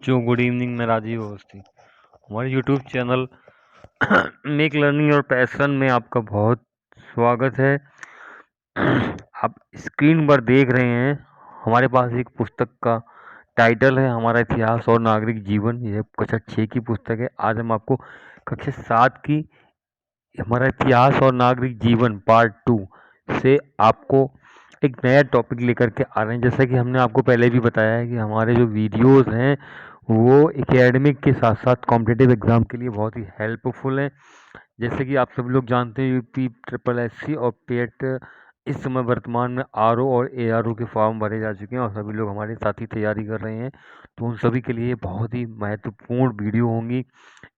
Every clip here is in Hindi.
बच्चों, गुड इवनिंग। मैं राजीव अवस्थी। हमारे यूट्यूब चैनल मेक लर्निंग और पैशन में आपका बहुत स्वागत है। आप स्क्रीन पर देख रहे हैं, हमारे पास एक पुस्तक का टाइटल है हमारा इतिहास और नागरिक जीवन। यह कक्षा 6 की पुस्तक है। आज हम आपको कक्षा 7 की हमारा इतिहास और नागरिक जीवन पार्ट 2 से आपको एक नया टॉपिक लेकर के आ रहे हैं। जैसा कि हमने आपको पहले भी बताया है कि हमारे जो वीडियोस हैं वो एकेडमिक के साथ साथ कॉम्पिटिटिव एग्ज़ाम के लिए बहुत ही हेल्पफुल हैं। जैसे कि आप सभी लोग जानते हैं, यूपी ट्रिपल एससी और पेट इस समय वर्तमान में आरओ और एआरओ के फॉर्म भरे जा चुके हैं और सभी लोग हमारे साथ ही तैयारी कर रहे हैं। तो उन सभी के लिए बहुत ही महत्वपूर्ण वीडियो होंगी।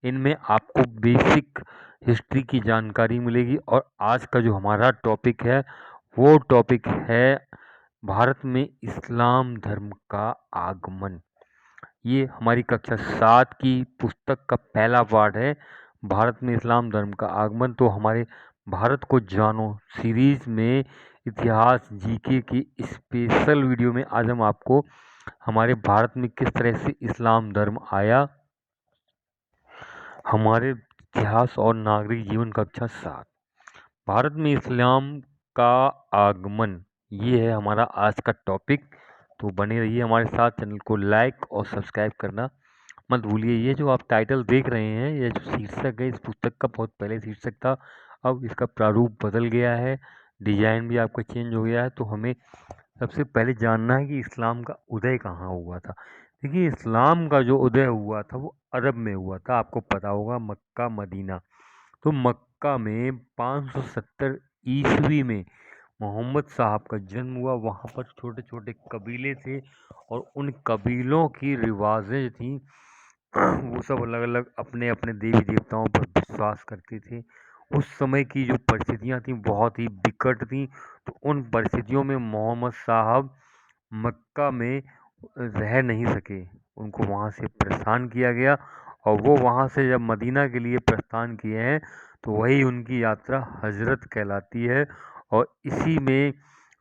इनमें आपको बेसिक हिस्ट्री की जानकारी मिलेगी। और आज का जो हमारा टॉपिक है वो टॉपिक है भारत में इस्लाम धर्म का आगमन। ये हमारी कक्षा 7 की पुस्तक का पहला पार्ट है, भारत में इस्लाम धर्म का आगमन। तो हमारे भारत को जानो सीरीज में इतिहास जीके की स्पेशल वीडियो में आज हम आपको हमारे भारत में किस तरह से इस्लाम धर्म आया, हमारे इतिहास और नागरिक जीवन कक्षा 7, भारत में इस्लाम का आगमन, ये है हमारा आज का टॉपिक। तो बने रहिए हमारे साथ। चैनल को लाइक और सब्सक्राइब करना मत भूलिए। ये जो आप टाइटल देख रहे हैं, ये जो शीर्षक है, इस पुस्तक का बहुत पहले शीर्षक था, अब इसका प्रारूप बदल गया है, डिजाइन भी आपका चेंज हो गया है। तो हमें सबसे पहले जानना है कि इस्लाम का उदय कहाँ हुआ था। देखिए, इस्लाम का जो उदय हुआ था वो अरब में हुआ था। आपको पता होगा, मक्का मदीना। तो मक्का में 570 ईस्वी में मोहम्मद साहब का जन्म हुआ। वहाँ पर छोटे छोटे कबीले थे और उन कबीलों की रिवाजें थीं, वो सब अलग अलग अपने अपने देवी देवताओं पर विश्वास करते थे। उस समय की जो परिस्थितियाँ थीं बहुत ही विकट थीं। तो उन परिस्थितियों में मोहम्मद साहब मक्का में रह नहीं सके, उनको वहाँ से प्रस्थान किया गया। और वो वहाँ से जब मदीना के लिए प्रस्थान किए हैं तो वही उनकी यात्रा हजरत कहलाती है। और इसी में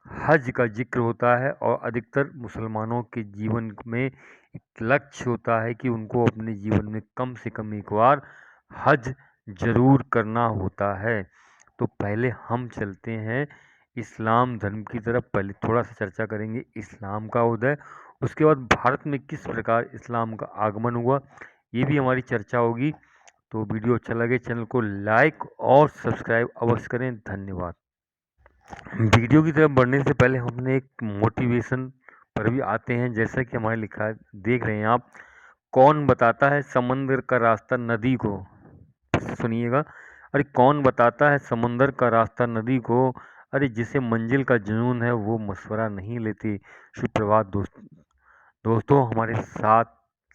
हज का जिक्र होता है और अधिकतर मुसलमानों के जीवन में एक लक्ष्य होता है कि उनको अपने जीवन में कम से कम एक बार हज जरूर करना होता है। तो पहले हम चलते हैं इस्लाम धर्म की तरफ। पहले थोड़ा सा चर्चा करेंगे इस्लाम का उदय, उसके बाद भारत में किस प्रकार इस्लाम का आगमन हुआ, ये भी हमारी चर्चा होगी। तो वीडियो अच्छा लगे चैनल को लाइक और सब्सक्राइब अवश्य करें। धन्यवाद। वीडियो की तरफ बढ़ने से पहले हमने एक मोटिवेशन पर भी आते हैं। जैसा कि हमारे लिखा है, देख रहे हैं आप, कौन बताता है समंदर का रास्ता नदी को। सुनिएगा। अरे कौन बताता है समंदर का रास्ता नदी को, अरे जिसे मंजिल का जुनून है वो मशवरा नहीं लेती। सुप्रभात दोस्तों, हमारे साथ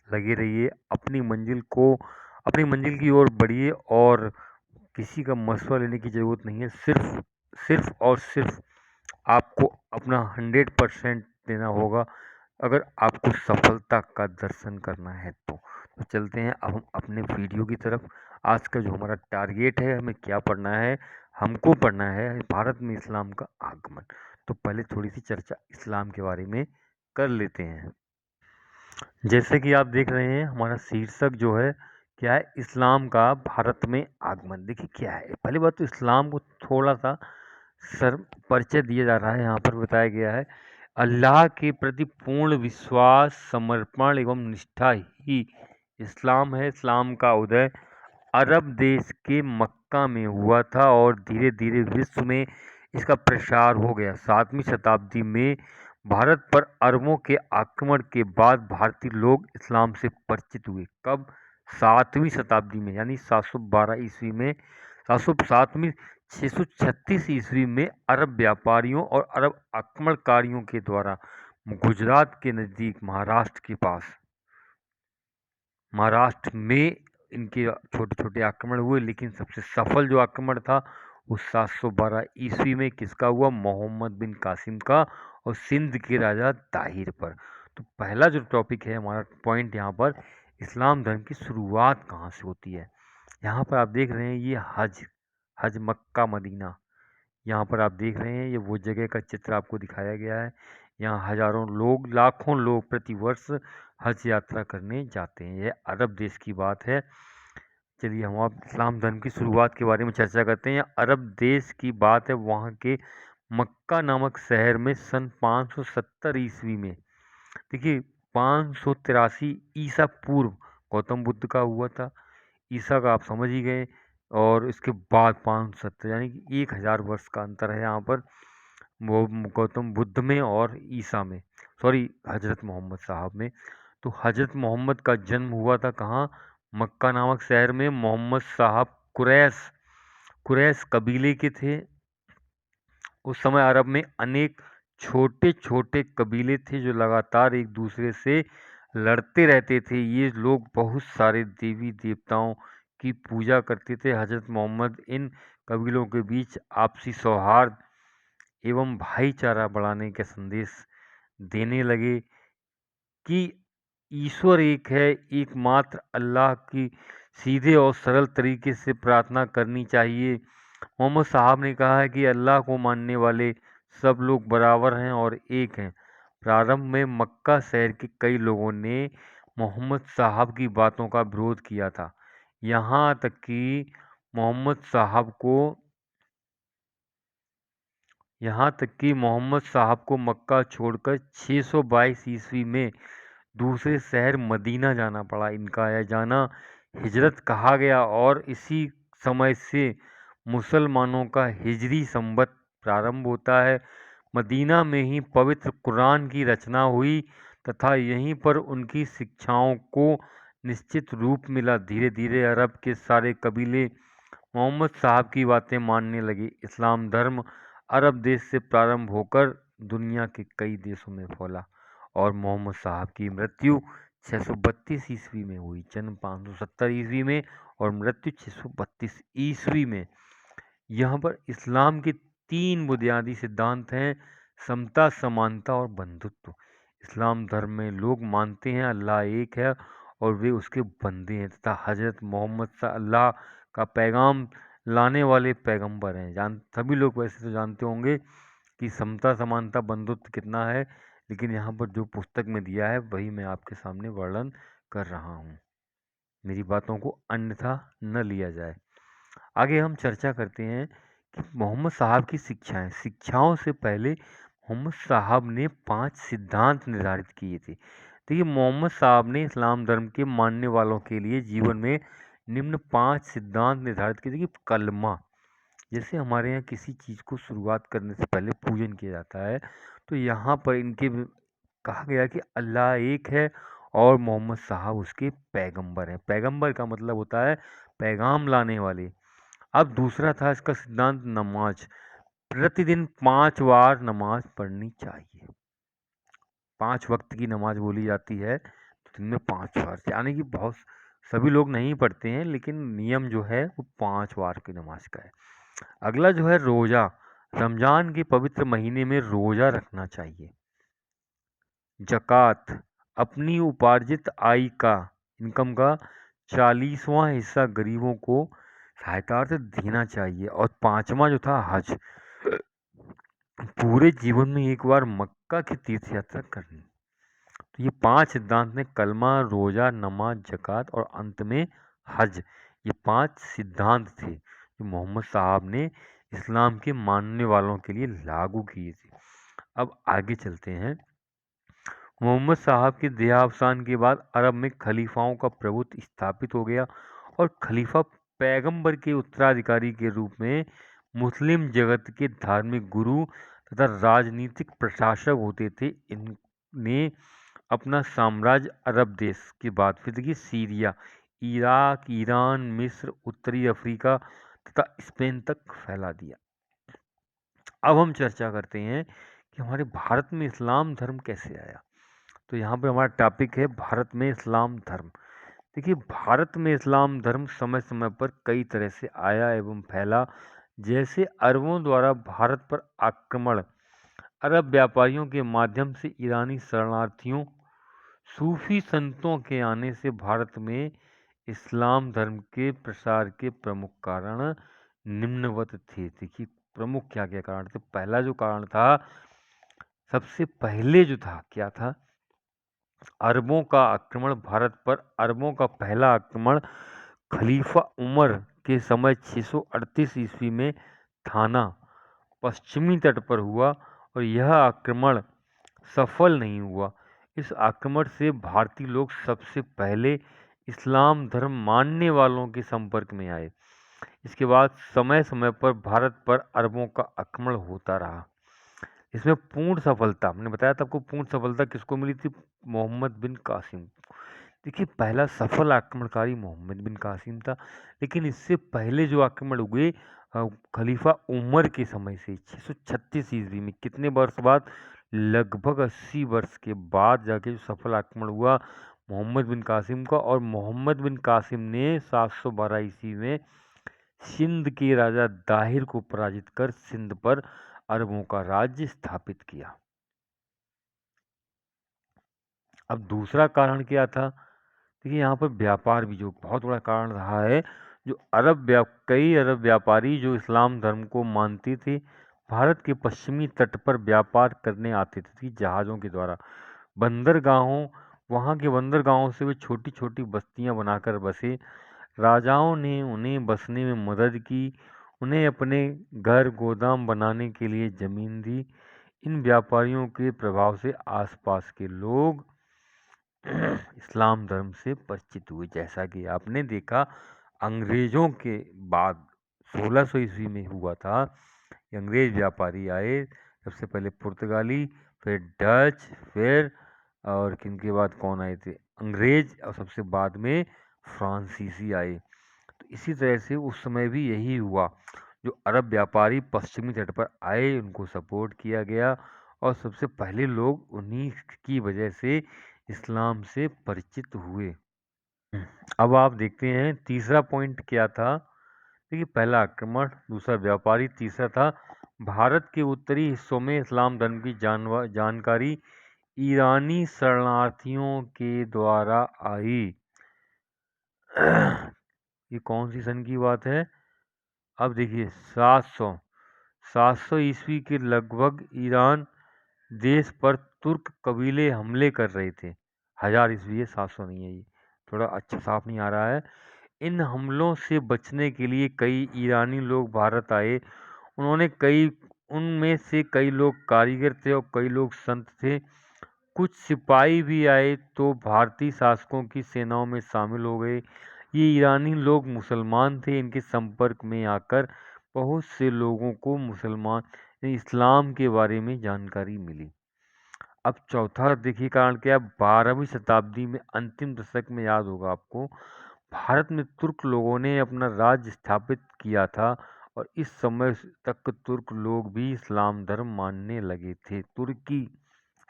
लगे रहिए, अपनी मंजिल की ओर बढ़िए और किसी का मशवरा लेने की ज़रूरत नहीं है। सिर्फ सिर्फ और सिर्फ आपको अपना 100% देना होगा अगर आपको सफलता का दर्शन करना है। तो चलते हैं अब हम अपने वीडियो की तरफ। आज का जो हमारा टारगेट है, हमें क्या पढ़ना है, हमको पढ़ना है भारत में इस्लाम का आगमन। तो पहले थोड़ी सी चर्चा इस्लाम के बारे में कर लेते हैं। जैसे कि आप देख रहे हैं, हमारा शीर्षक जो है क्या है, इस्लाम का भारत में आगमन। देखिए क्या है, पहली बात तो इस्लाम को थोड़ा सा सर परिचय दिया जा रहा है। यहाँ पर बताया गया है, अल्लाह के प्रति पूर्ण विश्वास, समर्पण एवं निष्ठा ही इस्लाम है। इस्लाम का उदय अरब देश के मक्का में हुआ था और धीरे धीरे विश्व में इसका प्रसार हो गया। 7वीं शताब्दी में भारत पर अरबों के आक्रमण के बाद भारतीय लोग इस्लाम से परिचित हुए। कब? 7वीं शताब्दी में, यानी 712 ईस्वी में। 707वीं 636 ईस्वी में अरब व्यापारियों और अरब आक्रमणकारियों के द्वारा गुजरात के नज़दीक महाराष्ट्र में इनके छोटे छोटे आक्रमण हुए। लेकिन सबसे सफल जो आक्रमण था वो 712 ईस्वी में किसका हुआ? मोहम्मद बिन कासिम का और सिंध के राजा ताहिर पर। तो पहला जो टॉपिक है हमारा पॉइंट यहाँ पर, इस्लाम धर्म की शुरुआत कहाँ से होती है। यहाँ पर आप देख रहे हैं ये हज मक्का मदीना, यहाँ पर आप देख रहे हैं ये वो जगह का चित्र आपको दिखाया गया है। यहाँ हजारों लोग, लाखों लोग प्रतिवर्ष हज यात्रा करने जाते हैं। यह अरब देश की बात है। चलिए हम अब इस्लाम धर्म की शुरुआत के बारे में चर्चा करते हैं। अरब देश की बात है, वहाँ के मक्का नामक शहर में सन 570 ईस्वी में, देखिए 583 ईसा पूर्व गौतम बुद्ध का हुआ था। ईसा का आप समझ ही गए। और इसके बाद 570 यानी कि 1000 वर्ष का अंतर है यहाँ पर, वो गौतम बुद्ध में और ईसा में, सॉरी हजरत मोहम्मद साहब में। तो हजरत मोहम्मद का जन्म हुआ था कहाँ? मक्का नामक शहर में। मोहम्मद साहब कुरैश कुरैश कबीले के थे। उस समय अरब में अनेक छोटे छोटे कबीले थे जो लगातार एक दूसरे से लड़ते रहते थे। ये लोग बहुत सारे देवी देवताओं की पूजा करते थे। हजरत मोहम्मद इन कबीलों के बीच आपसी सौहार्द एवं भाईचारा बढ़ाने का संदेश देने लगे कि ईश्वर एक है, एकमात्र अल्लाह की सीधे और सरल तरीके से प्रार्थना करनी चाहिए। मोहम्मद साहब ने कहा है कि अल्लाह को मानने वाले सब लोग बराबर हैं और एक हैं। प्रारंभ में मक्का शहर के कई लोगों ने मोहम्मद साहब की बातों का विरोध किया था। यहाँ तक कि मोहम्मद साहब को यहाँ तक कि मोहम्मद साहब को मक्का छोड़कर 622 ईस्वी में दूसरे शहर मदीना जाना पड़ा। इनका यह जाना हिजरत कहा गया और इसी समय से मुसलमानों का हिजरी संवत प्रारंभ होता है। मदीना में ही पवित्र कुरान की रचना हुई तथा यहीं पर उनकी शिक्षाओं को निश्चित रूप मिला। धीरे धीरे अरब के सारे कबीले मोहम्मद साहब की बातें मानने लगे। इस्लाम धर्म अरब देश से प्रारंभ होकर दुनिया के कई देशों में फैला और मोहम्मद साहब की मृत्यु 632 ईस्वी में हुई। जन्म 570 ईस्वी में और मृत्यु 632 ईस्वी में। यहाँ पर इस्लाम के 3 बुनियादी सिद्धांत हैं: समता, समानता और बंधुत्व। इस्लाम धर्म में लोग मानते हैं अल्लाह एक है और वे उसके बंदे हैं तथा हजरत मोहम्मद अल्लाह का पैगाम लाने वाले पैगंबर हैं। सभी लोग वैसे तो जानते होंगे कि समता, समानता, बंधुत्व कितना है, लेकिन यहाँ पर जो पुस्तक में दिया है वही मैं आपके सामने वर्णन कर रहा हूँ। मेरी बातों को अन्यथा न लिया जाए। आगे हम चर्चा करते हैं कि मोहम्मद साहब की शिक्षाओं से पहले मोहम्मद साहब ने 5 सिद्धांत निर्धारित किए थे। देखिए मोहम्मद साहब ने इस्लाम धर्म के मानने वालों के लिए जीवन में निम्न 5 सिद्धांत निर्धारित किए थे कि कलमा, जैसे हमारे यहाँ किसी चीज़ को शुरुआत करने से पहले पूजन किया जाता है, तो यहाँ पर इनके कहा गया कि अल्लाह एक है और मोहम्मद साहब उसके पैगंबर हैं। पैगंबर का मतलब होता है पैगाम लाने वाले। अब दूसरा था इसका सिद्धांत नमाज। प्रतिदिन 5 बार नमाज पढ़नी चाहिए। 5 वक्त की नमाज बोली जाती है, तो दिन में 5 बार, यानी कि बहुत सभी लोग नहीं पढ़ते हैं, लेकिन नियम जो है वो 5 बार की नमाज का है। अगला जो है रोजा। रमजान के पवित्र महीने में रोजा रखना चाहिए। जक़ात, अपनी उपार्जित आय का, इनकम का 40वां हिस्सा गरीबों को सहायतार्थ देना चाहिए। और 5वां जो था हज, पूरे जीवन में एक बार मक्का की तीर्थ यात्रा करनी। तो ये 5 सिद्धांत ने कलमा, रोजा, नमाज, जक़ात और अंत में हज, ये 5 सिद्धांत थे जो मोहम्मद साहब ने इस्लाम के मानने वालों के लिए लागू किए थे। अब आगे चलते हैं। मोहम्मद साहब के देहावसान के बाद अरब में खलीफाओं का प्रभुत्व स्थापित हो गया और खलीफा पैगंबर के उत्तराधिकारी के रूप में मुस्लिम जगत के धार्मिक गुरु तथा राजनीतिक प्रशासक होते थे। इनने अपना साम्राज्य अरब देश के बाद फिर देखिए सीरिया, इराक, ईरान, मिस्र, उत्तरी अफ्रीका तथा स्पेन तक फैला दिया। अब हम चर्चा करते हैं कि हमारे भारत में इस्लाम धर्म कैसे आया। तो यहाँ पे हमारा टॉपिक है भारत में इस्लाम धर्म। देखिए भारत में इस्लाम धर्म समय समय पर कई तरह से आया एवं फैला। जैसे अरबों द्वारा भारत पर आक्रमण, अरब व्यापारियों के माध्यम से ईरानी शरणार्थियों, सूफी संतों के आने से भारत में इस्लाम धर्म के प्रसार के प्रमुख कारण निम्नवत थे। देखिए प्रमुख क्या क्या कारण थे। पहला जो कारण था, सबसे पहले जो था क्या था, अरबों का आक्रमण भारत पर अरबों का पहला आक्रमण खलीफा उमर के समय 638 ईस्वी में थाना पश्चिमी तट पर हुआ और यह आक्रमण सफल नहीं हुआ। इस आक्रमण से भारतीय लोग सबसे पहले इस्लाम धर्म मानने वालों के संपर्क में आए। इसके बाद समय समय पर भारत पर अरबों का आक्रमण होता रहा। इसमें पूर्ण सफलता, मैंने बताया था आपको, पूर्ण सफलता किसको मिली थी? मोहम्मद बिन कासिम। देखिए, पहला सफल आक्रमणकारी मोहम्मद बिन कासिम था, लेकिन इससे पहले जो आक्रमण हुए खलीफा उमर के समय से 636 ईस्वी में, कितने वर्ष बाद? लगभग 80 वर्ष के बाद जाके जो सफल आक्रमण हुआ मोहम्मद बिन कासिम का। और मोहम्मद बिन कासिम ने 712 ईस्वी में सिंध के राजा दाहिर को पराजित कर सिंध पर अरबों का राज्य स्थापित किया। अब दूसरा कारण क्या था? देखिए, यहाँ पर व्यापार भी जो बहुत बड़ा कारण रहा है। जो कई अरब व्यापारी जो इस्लाम धर्म को मानते थे, भारत के पश्चिमी तट पर व्यापार करने आते थे जहाज़ों के द्वारा। बंदरगाहों वहाँ के बंदरगाहों से वे छोटी छोटी बस्तियाँ बनाकर बसे। राजाओं ने उन्हें बसने में मदद की, उन्हें अपने घर गोदाम बनाने के लिए ज़मीन दी। इन व्यापारियों के प्रभाव से आसपास के लोग इस्लाम धर्म से परिचित हुए। जैसा कि आपने देखा, अंग्रेज़ों के बाद 1600 ईस्वी में हुआ था। अंग्रेज़ व्यापारी आए, सबसे पहले पुर्तगाली, फिर डच, फिर और किनके बाद कौन आए थे? अंग्रेज़, और सबसे बाद में फ्रांसीसी आए। तो इसी तरह से उस समय भी यही हुआ। जो अरब व्यापारी पश्चिमी तट पर आए, उनको सपोर्ट किया गया और सबसे पहले लोग उन्हीं की वजह से इस्लाम से परिचित हुए। अब आप देखते हैं तीसरा पॉइंट क्या था। देखिए, पहला आक्रमण, दूसरा व्यापारी, तीसरा था भारत के उत्तरी हिस्सों में इस्लाम धर्म की जानकारी ईरानी शरणार्थियों के द्वारा आई। ये कौन सी सन की बात है? अब देखिए, 700 ईस्वी के लगभग ईरान देश पर तुर्क कबीले हमले कर रहे थे। 1000 ईस्वी है, 700 नहीं है। ये थोड़ा अच्छा साफ नहीं आ रहा है। इन हमलों से बचने के लिए कई ईरानी लोग भारत आए। उनमें से कई लोग कारीगर थे और कई लोग संत थे। कुछ सिपाही भी आए तो भारतीय शासकों की सेनाओं में शामिल हो गए। ये ईरानी लोग मुसलमान थे। इनके संपर्क में आकर बहुत से लोगों को इस्लाम के बारे में जानकारी मिली। अब चौथा देखिए कारण क्या है। 12वीं शताब्दी में अंतिम दशक में, याद होगा आपको, भारत में तुर्क लोगों ने अपना राज्य स्थापित किया था और इस समय तक तुर्क लोग भी इस्लाम धर्म मानने लगे थे। तुर्की,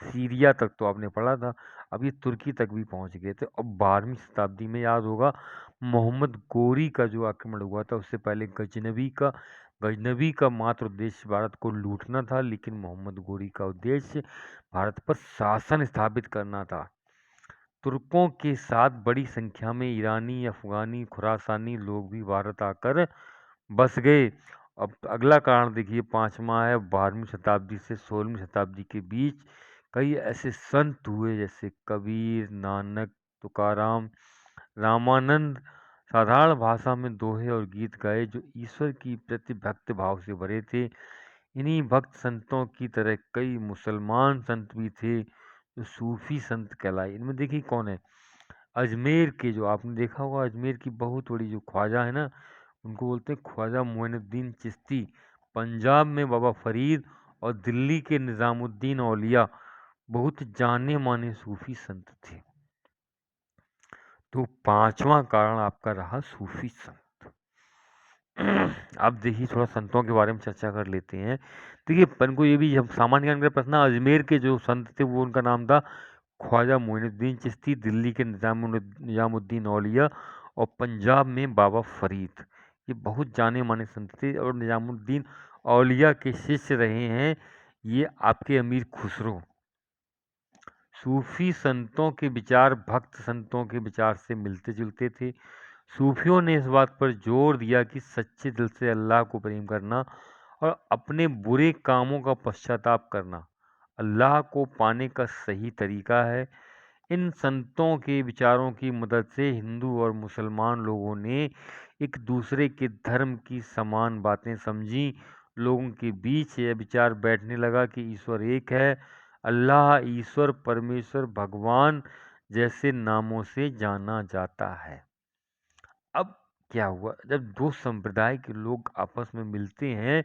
सीरिया तक तो आपने पढ़ा था, अब ये तुर्की तक भी पहुंच गए थे। अब 12वीं शताब्दी में, याद होगा, मोहम्मद गोरी का जो आक्रमण हुआ था, उससे पहले गजनवी का मात्र उद्देश्य भारत को लूटना था, लेकिन मोहम्मद गोरी का उद्देश्य भारत पर शासन स्थापित करना था। तुर्कों के साथ बड़ी संख्या में ईरानी, अफगानी, खुरासानी लोग भी भारत आकर बस गए। अब अगला कारण देखिए, पांचवा है, 12वीं शताब्दी से 16वीं शताब्दी के बीच कई ऐसे संत हुए जैसे कबीर, नानक, तुकाराम, रामानंद। साधारण भाषा में दोहे और गीत गाए जो ईश्वर की प्रति भक्त भाव से भरे थे। इन्हीं भक्त संतों की तरह कई मुसलमान संत भी थे जो सूफी संत कहलाए। इनमें देखिए कौन है? अजमेर के, जो आपने देखा होगा, अजमेर की बहुत बड़ी जो ख्वाजा है ना, उनको बोलते हैं ख्वाजा मोइनुद्दीन चिश्ती। पंजाब में बाबा फरीद और दिल्ली के निज़ामुद्दीन औलिया बहुत जाने माने सूफी संत थे। तो पांचवा कारण आपका रहा सूफी संत। अब देखिए, थोड़ा संतों के बारे में चर्चा कर लेते हैं। देखिए, अपन को ये भी हम सामान्य ज्ञान का प्रश्न, अजमेर के जो संत थे वो, उनका नाम था ख्वाजा मोइनुद्दीन चिश्ती, दिल्ली के निज़ामुद्दीन औलिया और पंजाब में बाबा फरीद। ये बहुत जाने माने संत थे और निज़ामुद्दीन औलिया के शिष्य रहे हैं ये आपके अमीर खुसरो। सूफी संतों के विचार भक्त संतों के विचार से मिलते जुलते थे। सूफियों ने इस बात पर जोर दिया कि सच्चे दिल से अल्लाह को प्रेम करना और अपने बुरे कामों का पश्चाताप करना अल्लाह को पाने का सही तरीका है। इन संतों के विचारों की मदद से हिंदू और मुसलमान लोगों ने एक दूसरे के धर्म की समान बातें समझी। लोगों के बीच यह विचार बैठने लगा कि ईश्वर एक है। अल्लाह, ईश्वर, परमेश्वर, भगवान जैसे नामों से जाना जाता है। अब क्या हुआ, जब दो संप्रदाय के लोग आपस में मिलते हैं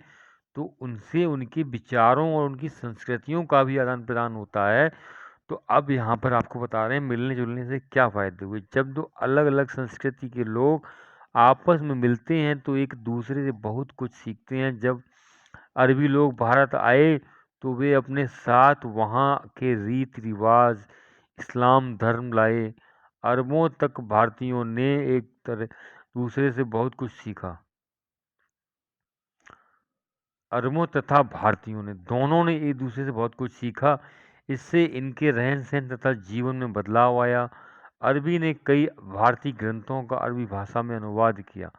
तो उनसे उनके विचारों और उनकी संस्कृतियों का भी आदान प्रदान होता है। तो अब यहाँ पर आपको बता रहे हैं मिलने जुलने से क्या फ़ायदे हुए। जब दो अलग अलग संस्कृति के लोग आपस में मिलते हैं तो एक दूसरे से बहुत कुछ सीखते हैं। जब अरबी लोग भारत आए तो वे अपने साथ वहाँ के रीति रिवाज, इस्लाम धर्म लाए। अरबों तक भारतीयों ने एक तरह दूसरे से बहुत कुछ सीखा। अरबों तथा भारतीयों ने दोनों ने एक दूसरे से बहुत कुछ सीखा। इससे इनके रहन सहन तथा जीवन में बदलाव आया। अरबी ने कई भारतीय ग्रंथों का अरबी भाषा में अनुवाद किया।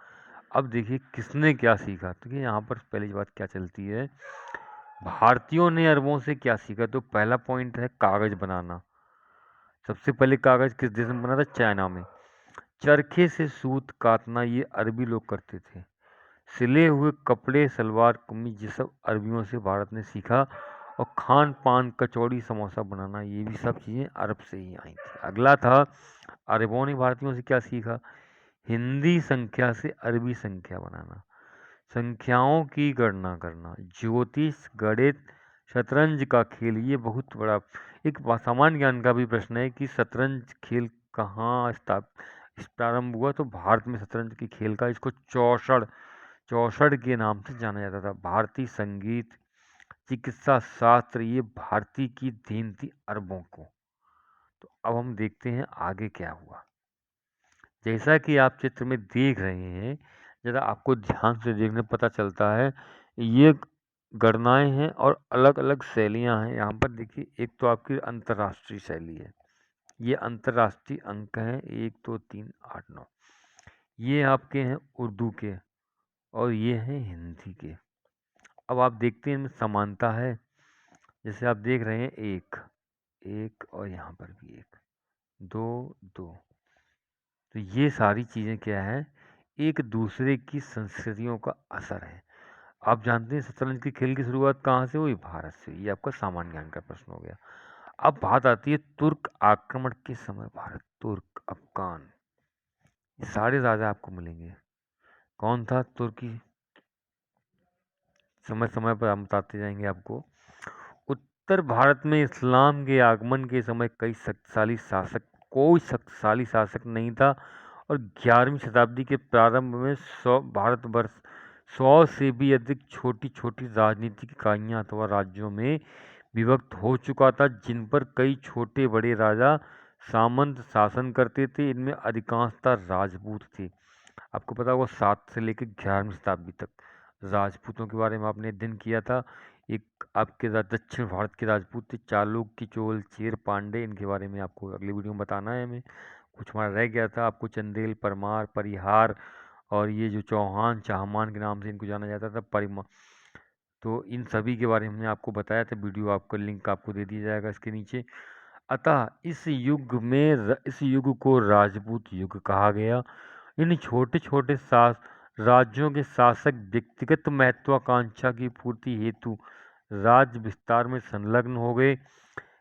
अब देखिए किसने क्या सीखा। तो ये यहाँ पर पहली बात क्या चलती है, भारतीयों ने अरबों से क्या सीखा। तो पहला पॉइंट है कागज बनाना। सबसे पहले कागज किस देश में बना था? चाइना में। चरखे से सूत काटना ये अरबी लोग करते थे। सिले हुए कपड़े, सलवार कमीज, ये सब अरबियों से भारत ने सीखा। और खान पान, कचौड़ी, समोसा बनाना, ये भी सब चीज़ें अरब से ही आई थी। अगला था अरबों ने भारतीयों से क्या सीखा। हिंदी संख्या से अरबी संख्या बनाना, संख्याओं की गणना करना, ज्योतिष, गणित, शतरंज का खेल। ये बहुत बड़ा एक सामान्य ज्ञान का भी प्रश्न है कि शतरंज खेल कहाँ प्रारंभ हुआ। तो भारत में शतरंज के खेल का, इसको चौसड़ चौसड़ के नाम से जाना जाता था। भारतीय संगीत, चिकित्सा शास्त्र, ये भारतीय की देन थी अरबों को। तो अब हम देखते हैं आगे क्या हुआ। जैसा कि आप चित्र में देख रहे हैं, जरा आपको ध्यान से देखने पता चलता है ये गणनाएं हैं और अलग अलग शैलियां हैं। यहाँ पर देखिए, एक तो आपकी अंतर्राष्ट्रीय शैली है, ये अंतर्राष्ट्रीय अंक हैं 1 2 3 8 9। ये आपके हैं उर्दू के और ये हैं हिंदी के। अब आप देखते हैं इनमें समानता है। जैसे आप देख रहे हैं एक एक और यहाँ पर भी एक, दो दो। तो ये सारी चीज़ें क्या है, एक दूसरे की संस्कृतियों का असर है। आप जानते हैं शतरंज के खेल की शुरुआत कहाँ से हुई? भारत से। ये आपका सामान्य ज्ञान का प्रश्न हो गया। अब बात आती है तुर्क आक्रमण के समय भारत, तुर्क, अफगान, ये सारे राजा आपको मिलेंगे। कौन था तुर्की? समय समय पर हम बताते जाएंगे आपको। उत्तर भारत में इस्लाम के आगमन के समय कोई शक्तिशाली शासक नहीं था। और 11वीं शताब्दी के प्रारंभ में भारतवर्ष 100 से भी अधिक छोटी छोटी राजनीतिक इकाइयां अथवा राज्यों में विभक्त हो चुका था, जिन पर कई छोटे बड़े राजा सामंत शासन करते थे। इनमें अधिकांशतः राजपूत थे। आपको पता होगा 7 से लेकर 11वीं शताब्दी तक राजपूतों के बारे में आपने अध्ययन किया था। एक आपके दक्षिण भारत के राजपूत थे, चालुक्य, चोल, चेर, पांडे। इनके बारे में आपको अगली वीडियो में बताना है हमें। कुछ हमारा रह गया था, आपको चंदेल, परमार, परिहार और ये जो चौहान, चाहमान के नाम से इनको जाना जाता था, परिमा। तो इन सभी के बारे में हमने आपको बताया था। वीडियो आपको लिंक आपको दे दिया जाएगा इसके नीचे। अतः इस युग को राजपूत युग कहा गया। इन छोटे छोटे राज्यों के शासक व्यक्तिगत महत्वाकांक्षा की पूर्ति हेतु राज्य विस्तार में संलग्न हो गए।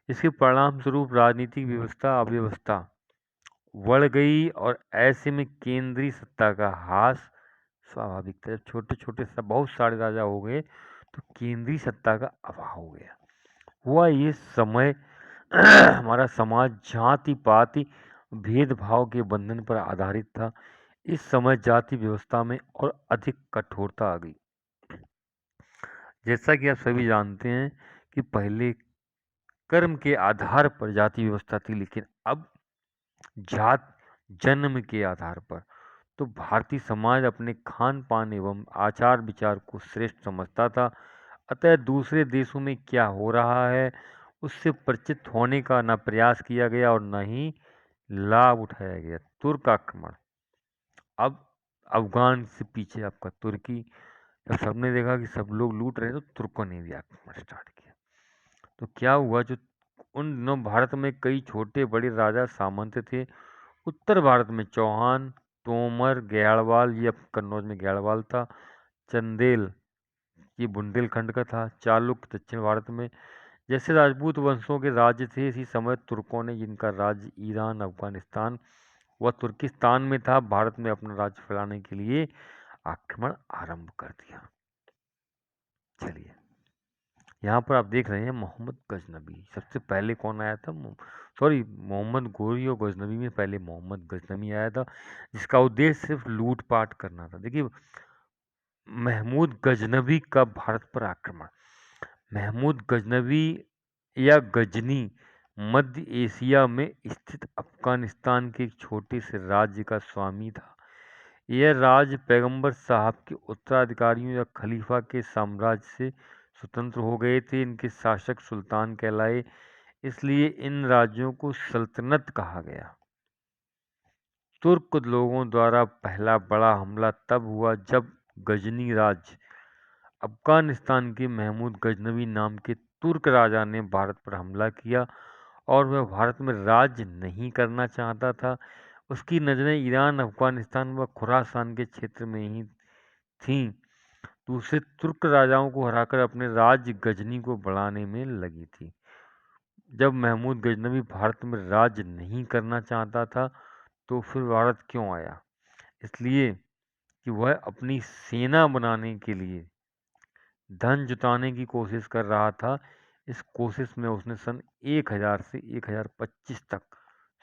इसके परिणाम स्वरूप राजनीतिक व्यवस्था अव्यवस्था बढ़ गई और ऐसे में केंद्रीय सत्ता का ह्रास स्वाभाविक था। जब छोटे छोटे बहुत सारे राजा हो गए तो केंद्रीय सत्ता का अभाव हो गया। हुआ ये समय हमारा समाज जाति पाति भेदभाव के बंधन पर आधारित था। इस समय जाति व्यवस्था में और अधिक कठोरता आ गई। जैसा कि आप सभी जानते हैं कि पहले कर्म के आधार पर जाति व्यवस्था थी, लेकिन अब जात जन्म के आधार पर। तो भारतीय समाज अपने खान पान एवं आचार विचार को श्रेष्ठ समझता था। अतः दूसरे देशों में क्या हो रहा है उससे परिचित होने का न प्रयास किया गया और न ही लाभ उठाया गया। तुर्क आक्रमण। अब अफगान से पीछे आपका तुर्की। जब सबने देखा कि सब लोग लूट रहे हैं तो तुर्कों ने भी आक्रमण स्टार्ट किया। तो क्या हुआ, जो उन दिनों भारत में कई छोटे बड़े राजा सामंत थे। उत्तर भारत में चौहान, तोमर, गयालवाल, ये कन्नौज में गयालवाल था, चंदेल ये बुंदेलखंड का था, चालुक्य दक्षिण भारत में। जैसे राजपूत वंशों के राज्य थे, इसी समय तुर्कों ने, जिनका राज्य ईरान, अफगानिस्तान व तुर्किस्तान में था, भारत में अपना राज्य फैलाने के लिए आक्रमण आरंभ कर दिया। चलिए, यहाँ पर आप देख रहे हैं मोहम्मद गजनबी। सबसे पहले कौन आया था? सॉरी, मोहम्मद गोरी और गजनबी में पहले मोहम्मद गजनबी आया था, जिसका उद्देश्य सिर्फ लूटपाट करना था। देखिए, महमूद गजनबी का भारत पर आक्रमण। महमूद गजनबी या गजनी मध्य एशिया में स्थित अफगानिस्तान के एक छोटे से राज्य का स्वामी था। यह राज्य पैगंबर साहब के उत्तराधिकारियों या खलीफा के साम्राज्य से स्वतंत्र हो गए थे। इनके शासक सुल्तान कहलाए, इसलिए इन राज्यों को सल्तनत कहा गया। तुर्क लोगों द्वारा पहला बड़ा हमला तब हुआ जब गजनी राज्य अफगानिस्तान के महमूद गजनवी नाम के तुर्क राजा ने भारत पर हमला किया और वह भारत में राज्य नहीं करना चाहता था। उसकी नज़रें ईरान, अफगानिस्तान व खुरासान के क्षेत्र में ही थीं। दूसरे तुर्क राजाओं को हराकर अपने राज्य गजनी को बढ़ाने में लगी थी। जब महमूद गजनवी भारत में राज्य नहीं करना चाहता था, तो फिर भारत क्यों आया? इसलिए कि वह अपनी सेना बनाने के लिए धन जुटाने की कोशिश कर रहा था। इस कोशिश में उसने सन 1000 से 1025 तक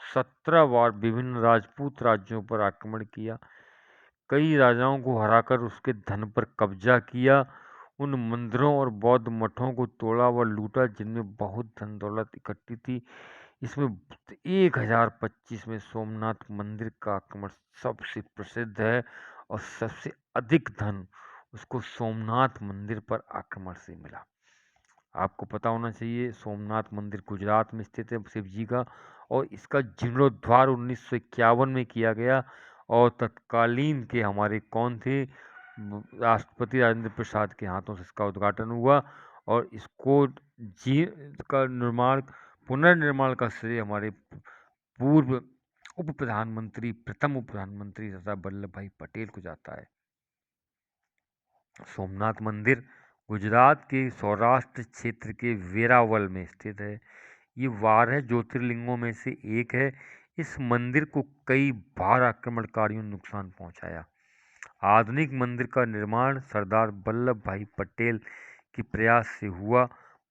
17 बार विभिन्न राजपूत राज्यों पर आक्रमण किया। कई राजाओं को हराकर उसके धन पर कब्जा किया। उन मंदिरों और बौद्ध मठों को तोड़ा व लूटा जिनमें बहुत धन दौलत इकट्ठी थी। इसमें 1025 में सोमनाथ मंदिर का आक्रमण सबसे प्रसिद्ध है और सबसे अधिक धन उसको सोमनाथ मंदिर पर आक्रमण से मिला। आपको पता होना चाहिए, सोमनाथ मंदिर गुजरात में स्थित है शिव जी का, और इसका जीर्णोद्धार 1951 में किया गया। और तत्कालीन के हमारे कौन थे? राष्ट्रपति राजेंद्र प्रसाद के हाथों से इसका उद्घाटन हुआ। और इसको का निर्माण, पुनर्निर्माण का श्रेय हमारे पूर्व उप प्रधानमंत्री, प्रथम उप प्रधानमंत्री सरदार वल्लभ भाई पटेल को जाता है। सोमनाथ मंदिर गुजरात के सौराष्ट्र क्षेत्र के वेरावल में स्थित है। ये 12 ज्योतिर्लिंगों में से एक है। इस मंदिर को कई बार आक्रमणकारियों ने नुकसान पहुंचाया। आधुनिक मंदिर का निर्माण सरदार वल्लभ भाई पटेल के प्रयास से हुआ।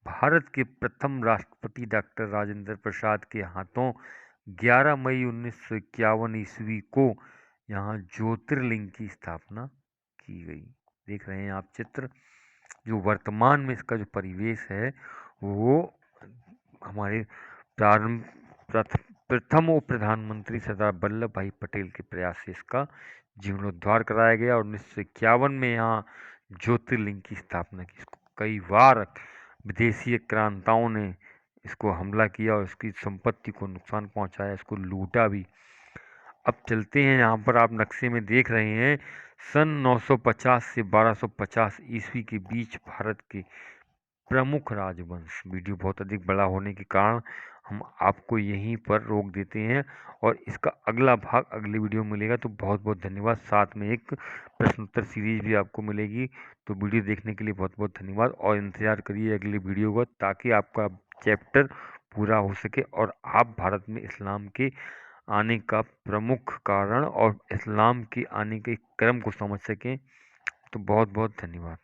भारत के प्रथम राष्ट्रपति डॉक्टर राजेंद्र प्रसाद के हाथों 11 मई 1951 ईस्वी को यहाँ ज्योतिर्लिंग की स्थापना की गई। देख रहे हैं आप चित्र। जो वर्तमान में इसका जो परिवेश है, वो हमारे प्रथम उप प्रधानमंत्री सरदार वल्लभ भाई पटेल के प्रयास से इसका जीर्णोद्धार कराया गया। और 1951 में यहाँ ज्योतिर्लिंग की स्थापना की। इसको कई बार विदेशी आक्रांताओं ने इसको हमला किया और इसकी संपत्ति को नुकसान पहुंचाया, इसको लूटा भी। अब चलते हैं, यहाँ पर आप नक्शे में देख रहे हैं, सन 950 से 1250 ईस्वी के बीच भारत के प्रमुख राजवंश। वीडियो बहुत अधिक बड़ा होने के कारण हम आपको यहीं पर रोक देते हैं और इसका अगला भाग अगली वीडियो में मिलेगा। तो बहुत बहुत धन्यवाद। साथ में एक प्रश्न उत्तर सीरीज भी आपको मिलेगी। तो वीडियो देखने के लिए बहुत बहुत धन्यवाद और इंतज़ार करिए अगली वीडियो का, ताकि आपका चैप्टर पूरा हो सके और आप भारत में इस्लाम के आने का प्रमुख कारण और इस्लाम के आने के क्रम को समझ सकें। तो बहुत बहुत धन्यवाद।